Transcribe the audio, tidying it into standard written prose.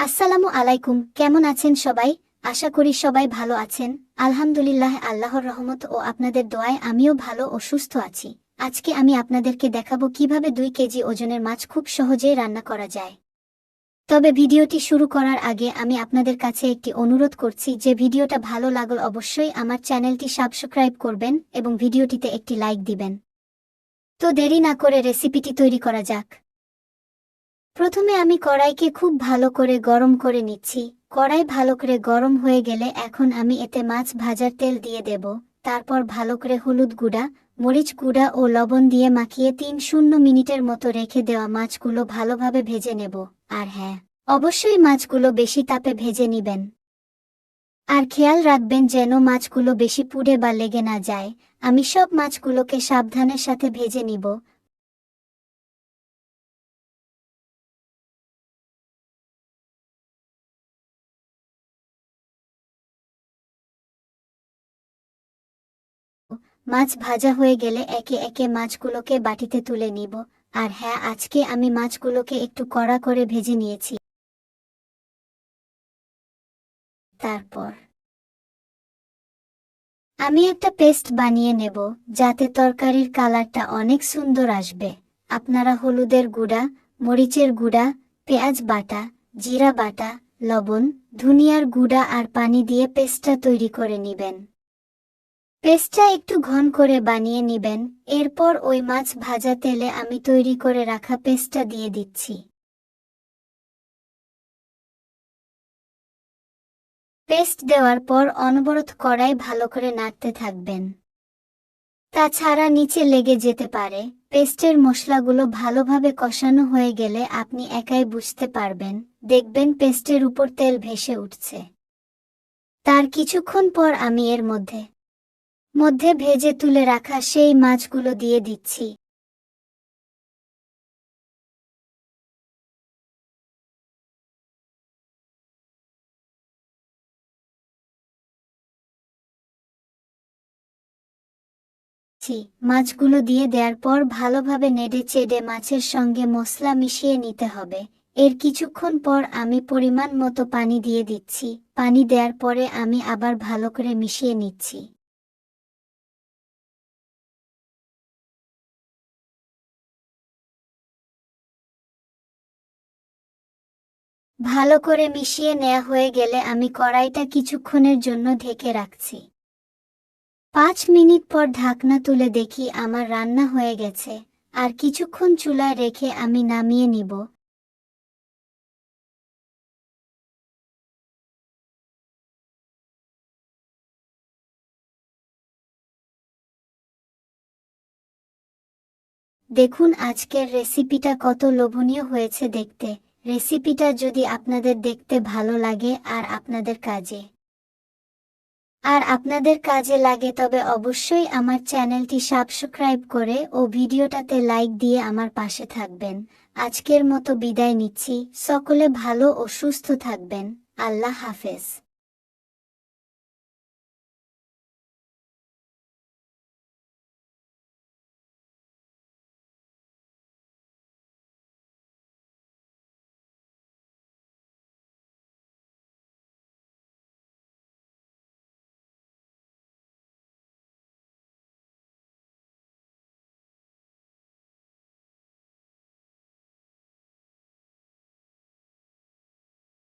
আসসালামু আলাইকুম, কেমন আছেন সবাই? আশা করি সবাই ভালো আছেন। আলহামদুলিল্লাহ, আল্লাহর রহমত ও আপনাদের দোয়ায় আমিও ভালো ও সুস্থ আছি। আজকে আমি আপনাদেরকে দেখাবো কিভাবে 2 কেজি ওজনের মাছ খুব সহজেই রান্না করা যায়। তবে ভিডিওটি শুরু করার আগে আমি আপনাদের কাছে একটি অনুরোধ করছি যে ভিডিওটা ভালো লাগলে অবশ্যই আমার চ্যানেলটি সাবস্ক্রাইব করবেন এবং ভিডিওটিতে একটি লাইক দিবেন। তো দেরি না করে রেসিপিটি তৈরি করা যাক। প্রথমে আমি কড়াইকে খুব ভালো করে গরম করে নিচ্ছি। কড়াই ভালো করে গরম হয়ে গেলে এখন আমি এতে মাছ ভাজার তেল দিয়ে দেব। তারপর ভালো করে হলুদ গুঁড়া, মরিচ গুঁড়া ও লবণ দিয়ে মাখিয়ে 3-0 মিনিটের মতো রেখে দেওয়া মাছগুলো ভালোভাবে ভেজে নেব। আর হ্যাঁ, অবশ্যই মাছগুলো বেশি তাপে ভেজে নিবেন। আর খেয়াল রাখবেন যেন মাছগুলো বেশি পুড়ে বা লেগে না যায়। আমি সব মাছগুলোকে সাবধানের সাথে ভেজে নিব। মাছ ভাজা হয়ে গেলে একে একে মাছগুলোকে বাটিতে তুলে নিব। আর হ্যাঁ, আজকে আমি মাছগুলোকে একটু কড়া করে ভেজে নিয়েছি। তারপর আমি একটা পেস্ট বানিয়ে নেব, যাতে তরকারির কালারটা অনেক সুন্দর আসবে। আপনারা হলুদের গুঁড়া, মরিচের গুঁড়া, পেঁয়াজ বাটা, জিরা বাটা, লবণ, ধনিয়ার গুঁড়া আর পানি দিয়ে পেস্টটা তৈরি করে নেবেন। পেস্টটা একটু ঘন করে বানিয়ে নিবেন। এরপর ওই মাছ ভাজা তেলে আমি তৈরি করে রাখা পেস্টটা দিয়ে দিচ্ছি। পেস্ট দেওয়ার পর অনবরত কড়াই ভালো করে নাড়তে থাকবেন। তাছাড়া নিচে লেগে যেতে পারে। পেস্টের মশলাগুলো ভালোভাবে কষানো হয়ে গেলে আপনি একাই বুঝতে পারবেন, দেখবেন পেস্টের উপর তেল ভেসে উঠছে। তার কিছুক্ষণ পর আমি এর মধ্যে ভেজে তুলে রাখা সেই মাছগুলো দিয়ে দিচ্ছি। মাছগুলো দিয়ে দেওয়ার পর ভালোভাবে নেড়ে চেড়ে মাছের সঙ্গে মশলা মিশিয়ে নিতে হবে। এর কিছুক্ষণ পর আমি পরিমাণ মতো পানি দিয়ে দিচ্ছি। পানি দেওয়ার পরে আমি আবার ভালো করে মিশিয়ে নিচ্ছি। ভালো করে মিশিয়ে নেওয়া হয়ে গেলে আমি কড়াইটা কিছুক্ষণের জন্য ঢেকে রাখছি। 5 মিনিট পর ঢাকনা তুলে দেখি আমার রান্না হয়ে গেছে। আর কিছুক্ষণ চুলায় রেখে আমি নামিয়ে নিব। দেখুন আজকের রেসিপিটা কত লোভনীয় হয়েছে দেখতে। রেসিপিটা যদি আপনাদের দেখতে ভালো লাগে আপনাদের কাজে লাগে তবে অবশ্যই আমার চ্যানেলটি সাবস্ক্রাইব করে ও ভিডিওটাতে লাইক দিয়ে আমার পাশে থাকবেন। আজকের মতো বিদায় নিচ্ছি। সকলে ভালো ও সুস্থ থাকবেন। আল্লাহ হাফেজ।